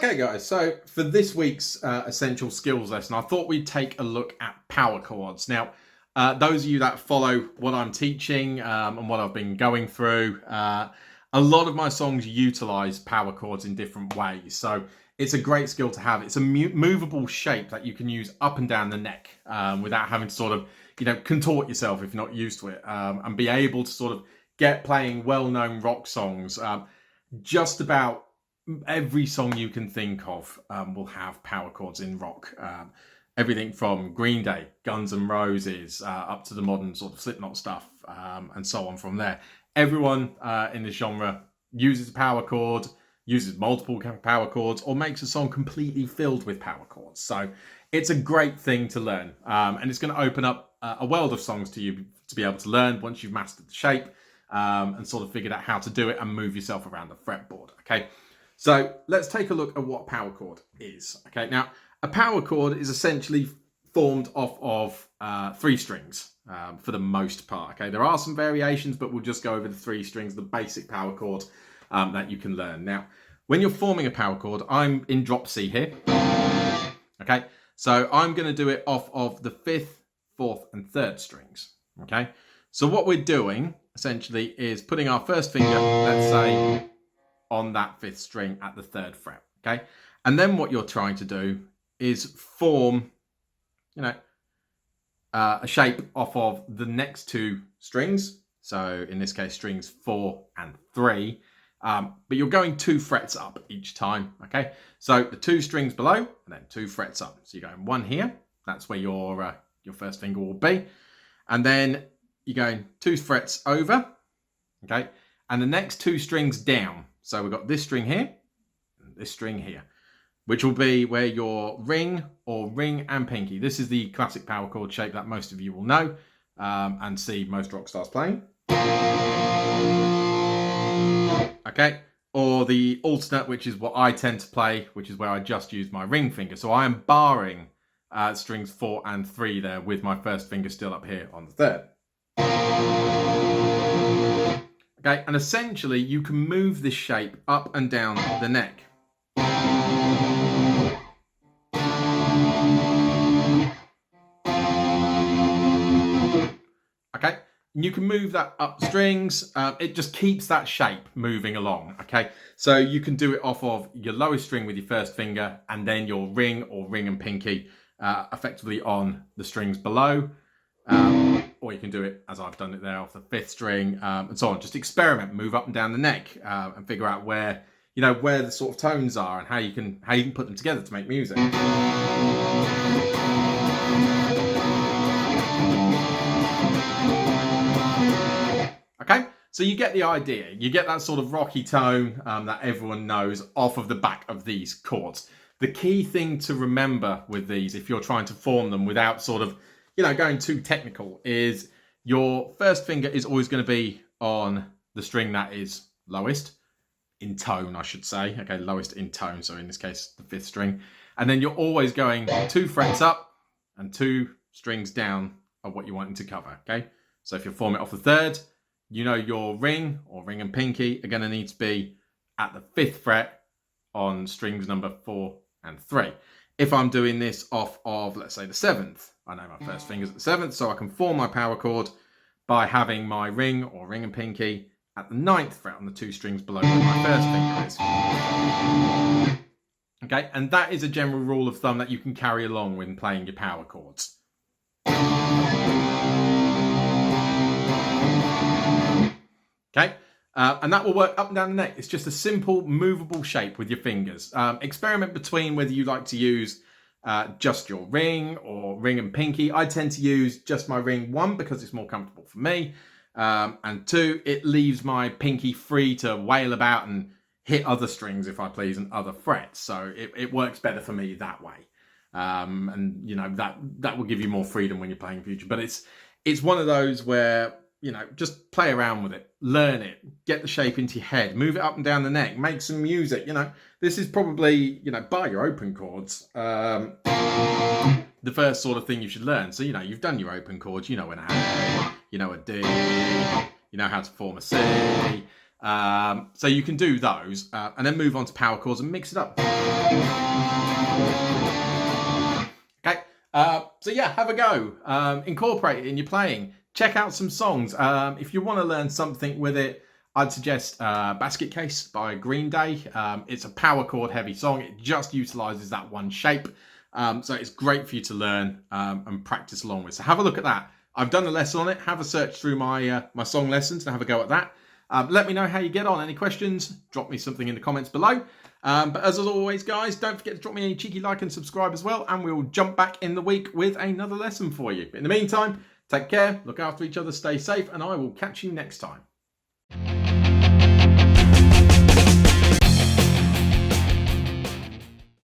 Okay guys, so for this week's essential skills lesson, I thought we'd take a look at power chords. Now, those of you that follow what I'm teaching and what I've been going through, a lot of my songs utilize power chords in different ways. So it's a great skill to have. It's a movable shape that you can use up and down the neck without having to sort of, contort yourself if you're not used to it, and be able to sort of get playing well-known rock songs. Just about every song you can think of will have power chords in rock. Everything from Green Day, Guns N' Roses, up to the modern sort of Slipknot stuff, and so on from there. Everyone in this genre uses a power chord, uses multiple power chords, or makes a song completely filled with power chords. So it's a great thing to learn, and it's going to open up a world of songs to you to be able to learn once you've mastered the shape and sort of figured out how to do it and move yourself around the fretboard. Okay. So let's take a look at what power chord is. Okay, now a power chord is essentially formed off of 3 strings for the most part. Okay, there are some variations, but we'll just go over the 3 strings, the basic power chord that you can learn. Now, when you're forming a power chord, I'm in drop C here. Okay, so I'm going to do it off of the 5th, 4th, and 3rd strings. Okay, so what we're doing essentially is putting our first finger, let's say, on that 5th string at the 3rd fret, okay? And then what you're trying to do is form, a shape off of the next 2 strings. So in this case, strings 4 and 3. But you're going 2 frets up each time, okay? So the 2 strings below and then 2 frets up. So you're going 1 here. That's where your first finger will be. And then you're going 2 frets over, okay? And the next 2 strings down. So we've got this string here, and this string here, which will be where your ring or ring and pinky. This is the classic power chord shape that most of you will know and see most rock stars playing. Okay, or the alternate, which is what I tend to play, which is where I just use my ring finger. So I am barring strings 4 and 3 there with my first finger still up here on the 3rd. Okay, and essentially you can move this shape up and down the neck. Okay, and you can move that up strings. It just keeps that shape moving along. Okay, so you can do it off of your lowest string with your first finger and then your ring or ring and pinky effectively on the strings below. Or you can do it as I've done it there off the 5th string and so on. Just experiment, move up and down the neck and figure out where the sort of tones are and how you can put them together to make music. Okay, so you get the idea. You get that sort of rocky tone that everyone knows off of the back of these chords. The key thing to remember with these, if you're trying to form them without sort of going too technical, is your first finger is always going to be on the string that is lowest in tone, I should say. Okay, lowest in tone. So in this case, the 5th string. And then you're always going 2 frets up and 2 strings down of what you're wanting to cover. Okay, so if you're forming it off the 3rd, your ring or ring and pinky are going to need to be at the 5th fret on strings number 4 and 3. If I'm doing this off of, let's say, the 7th, I know my first finger's at the 7th, so I can form my power chord by having my ring or ring and pinky at the 9th fret on the 2 strings below where my first finger is. Okay, and that is a general rule of thumb that you can carry along when playing your power chords. Okay. And that will work up and down the neck. It's just a simple movable shape with your fingers. Experiment between whether you like to use just your ring or ring and pinky. I tend to use just my ring, 1, because it's more comfortable for me. And 2, it leaves my pinky free to wail about and hit other strings if I please and other frets. So it works better for me that way. And that will give you more freedom when you're playing in future. But it's one of those where just play around with it, learn it, get the shape into your head, move it up and down the neck, make some music. This is probably, bar your open chords, the first sort of thing you should learn. So, you've done your open chords, you know an A, you know a D, you know how to form a C, So you can do those and then move on to power chords and mix it up. Okay, so yeah, have a go. Incorporate it in your playing. Check out some songs. If you want to learn something with it, I'd suggest Basket Case by Green Day. It's a power chord heavy song. It just utilizes that one shape. So it's great for you to learn and practice along with. So have a look at that. I've done a lesson on it. Have a search through my my song lessons and have a go at that. Let me know how you get on. Any questions? Drop me something in the comments below. But as always, guys, don't forget to drop me a cheeky like and subscribe as well. And we'll jump back in the week with another lesson for you. But in the meantime, take care, look after each other, stay safe, and I will catch you next time.